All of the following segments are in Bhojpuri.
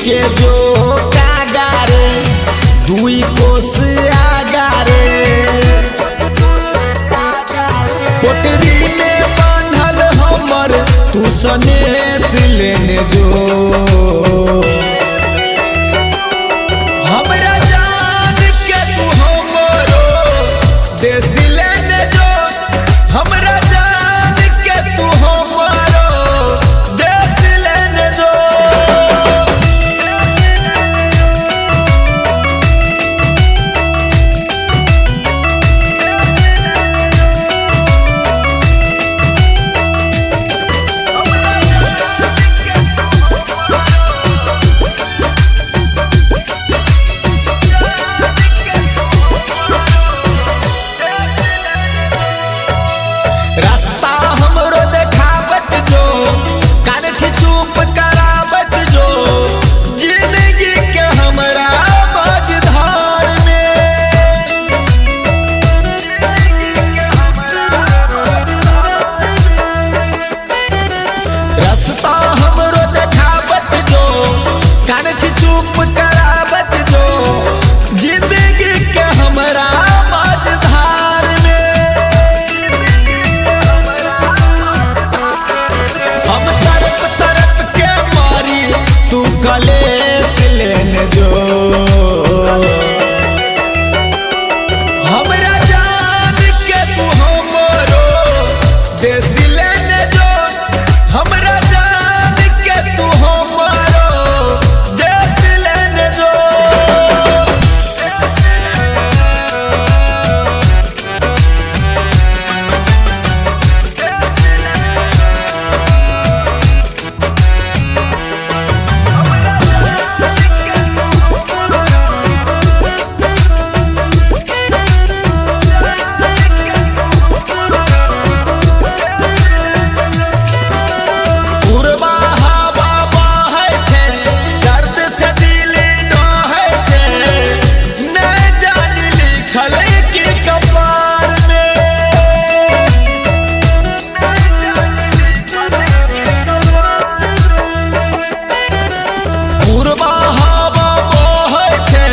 के जो कागारे दुई कोस आगारे पोटरी में बांधल हमर तू सनेस लेने जो हमरा जान के तू हमरो देश लेने जो हमरा जान के तू हमरो देश लेने जो रास्ता हमरो देखावत जो कान छी चुप करावत जो जिंदगी के हमरा मझधार में रास्ता हमरो देखावत जो कान छी चुप करावत जो जिंदगी के हमरा मझधार में हम तरफ तरफ के मारी तू कलेस लेने जो हमरा जान के तू हमरो देश लेने जो हमरा जान के तू हमरो देश लेने जो पूर्वा हवा बहै छै दर्द से दिल डहै छै नहि जान लिखल की कपार पूर्वा हवा बहै छै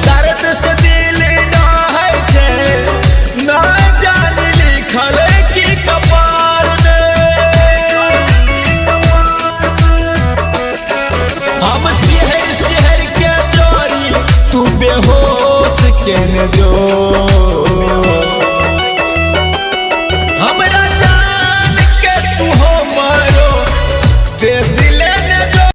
दर्द से दिल डहै छै नहि जान लिखल की कपार हम शहर शहर के जोड़ी तू बेहोश केने जो